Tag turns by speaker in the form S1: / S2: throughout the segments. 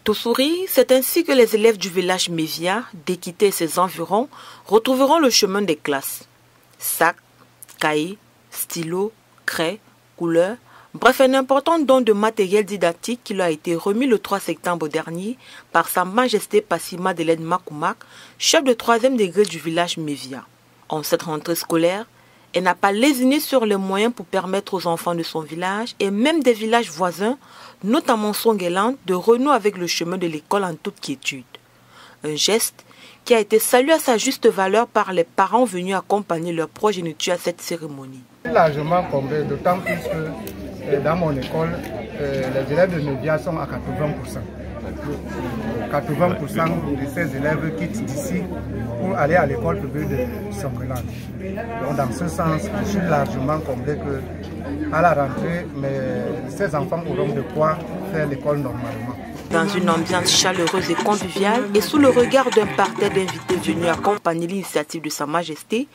S1: Tossouri, c'est ainsi que les élèves du village Mévia, d'Équité et ses environs, retrouveront le chemin des classes. Sacs, cahiers, stylos, craies, couleurs, bref, un important don de matériel didactique qui leur a été remis le 3 septembre dernier par Sa Majesté Passima Delaine Makoumak, chef de 3e degré du village Mévia. En cette rentrée scolaire, elle n'a pas lésiné sur les moyens pour permettre aux enfants de son village et même des villages voisins, notamment Songueland, de renouer avec le chemin de l'école en toute quiétude. Un geste qui a été salué à sa juste valeur par les parents venus accompagner leur progéniture à cette cérémonie.
S2: Largement comblé, d'autant plus que dans mon école, les élèves de Mévia sont à 80%. 80% de ces élèves quittent d'ici pour aller à l'école publique de Songueland. Donc dans ce sens, je suis largement comblé qu'à la rentrée, ces enfants auront de quoi faire l'école normalement.
S1: Dans une ambiance chaleureuse et conviviale et sous le regard d'un parterre d'invités venus accompagner l'initiative de Sa Majesté,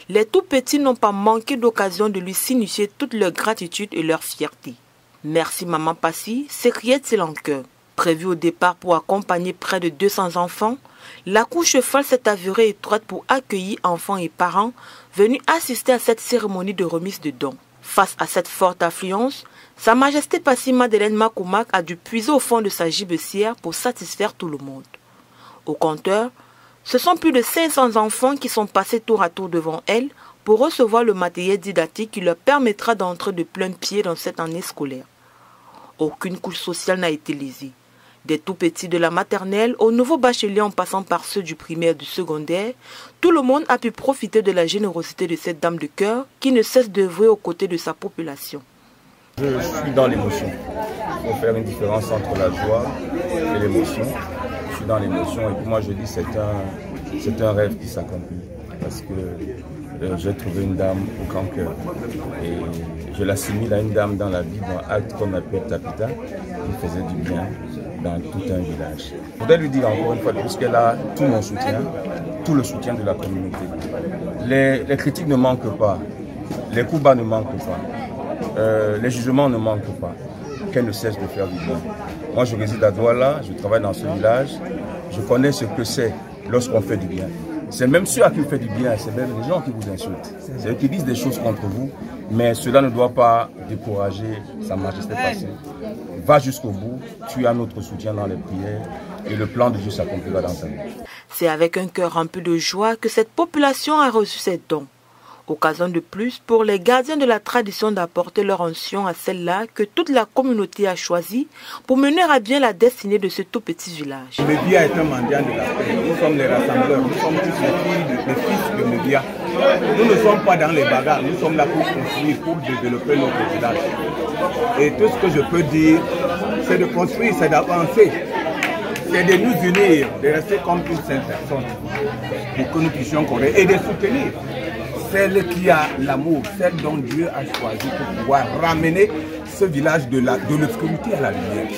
S1: les tout-petits n'ont pas manqué d'occasion de lui signifier toute leur gratitude et leur fierté. Merci Maman Passy, s'écriait-il en chœur. Prévu au départ pour accompagner près de 200 enfants, la cour cheval s'est avérée étroite pour accueillir enfants et parents venus assister à cette cérémonie de remise de dons. Face à cette forte affluence, Sa Majesté Passima Delaine Makoumak a dû puiser au fond de sa gibecière pour satisfaire tout le monde. Au compteur, ce sont plus de 500 enfants qui sont passés tour à tour devant elle pour recevoir le matériel didactique qui leur permettra d'entrer de plein pied dans cette année scolaire. Aucune couche sociale n'a été lésée. Des tout-petits de la maternelle aux nouveaux bacheliers en passant par ceux du primaire et du secondaire, tout le monde a pu profiter de la générosité de cette dame de cœur qui ne cesse d'œuvrer aux côtés de sa population.
S3: Je suis dans l'émotion. Il faut faire une différence entre la joie et l'émotion. Je suis dans l'émotion et pour moi je dis c'est un rêve qui s'accomplit parce que j'ai trouvé une dame au grand cœur et je l'assimile à une dame dans la vie, dans acte qu'on appelle Tapita, qui faisait du bien dans tout un village. Je voudrais lui dire encore une fois qu'elle a tout mon soutien, tout le soutien de la communauté. Les critiques ne manquent pas, les coups bas ne manquent pas, les jugements ne manquent pas, qu'elle ne cesse de faire du bien. Moi je réside à Douala, je travaille dans ce village, je connais ce que c'est lorsqu'on fait du bien. C'est même ceux à qui vous faites du bien, c'est même les gens qui vous insultent. C'est eux qui disent des choses contre vous, mais cela ne doit pas décourager Sa Majesté Passy. Va jusqu'au bout, tu as notre soutien dans les prières et le plan de Dieu s'accomplira dans ta vie.
S1: C'est avec un cœur rempli de joie que cette population a reçu ces dons. Occasion de plus pour les gardiens de la tradition d'apporter leur onction à celle-là que toute la communauté a choisie pour mener à bien la destinée de ce tout petit village.
S4: Mévia est un mendiant de la paix. Nous sommes les rassembleurs, nous sommes tous les fils de Mévia. Nous ne sommes pas dans les bagarres, nous sommes là pour construire, pour développer notre village. Et tout ce que je peux dire, c'est de construire, c'est d'avancer. C'est de nous unir, de rester comme une seule personne pour que nous puissions connaître et de soutenir celle qui a l'amour, celle dont Dieu a choisi pour pouvoir ramener ce village de l'obscurité à la lumière.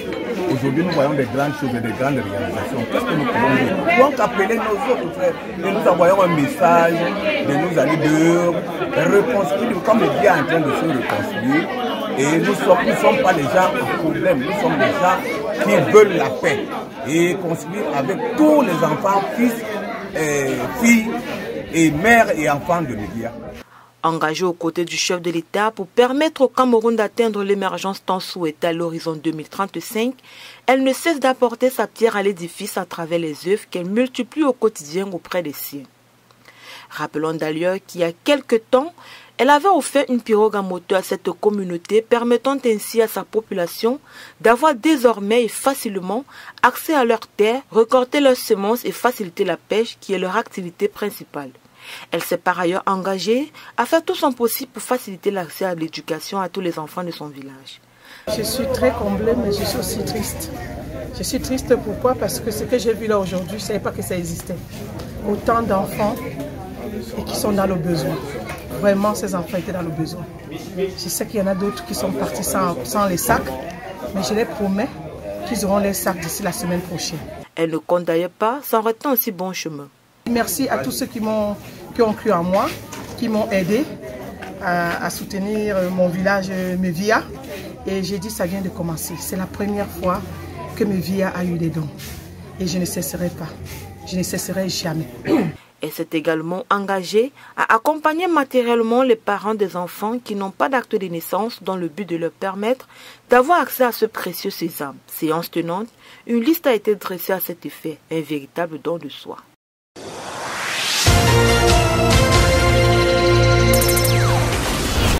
S4: Aujourd'hui, nous voyons des grandes choses et des grandes réalisations. Qu'est-ce que nous pouvons dire? Donc, appeler nos autres frères et nous envoyons un message de nous aller dehors, reconstruire, comme Dieu est en train de se reconstruire. Et nous ne sommes pas des gens en problème, nous sommes des gens qui veulent la paix et construire avec tous les enfants, fils et filles, et mères et enfants de Mévia.
S1: Engagée aux côtés du chef de l'État pour permettre au Cameroun d'atteindre l'émergence tant souhaitée à l'horizon 2035, elle ne cesse d'apporter sa pierre à l'édifice à travers les œuvres qu'elle multiplie au quotidien auprès des siens. Rappelons d'ailleurs qu'il y a quelque temps, elle avait offert une pirogue à moteur à cette communauté permettant ainsi à sa population d'avoir désormais et facilement accès à leurs terres, récolter leurs semences et faciliter la pêche qui est leur activité principale. Elle s'est par ailleurs engagée à faire tout son possible pour faciliter l'accès à l'éducation à tous les enfants de son village.
S5: Je suis très comblée mais je suis aussi triste. Je suis triste pourquoi? Parce que ce que j'ai vu là aujourd'hui, je ne savais pas que ça existait. Autant d'enfants et qui sont dans le besoin. Vraiment, ces enfants étaient dans le besoin. Je sais qu'il y en a d'autres qui sont partis sans les sacs, mais je les promets qu'ils auront les sacs d'ici la semaine prochaine.
S1: Elle ne compte d'ailleurs pas s'en retenir aussi bon chemin.
S5: Merci à tous ceux qui ont cru en moi, qui m'ont aidé à soutenir mon village Mévia. Et j'ai dit ça vient de commencer. C'est la première fois que Mevia a eu des dons. Et je ne cesserai pas. Je ne cesserai jamais.
S1: Elle s'est également engagée à accompagner matériellement les parents des enfants qui n'ont pas d'acte de naissance dans le but de leur permettre d'avoir accès à ce précieux sésame. Séance tenante, une liste a été dressée à cet effet, un véritable don de soi.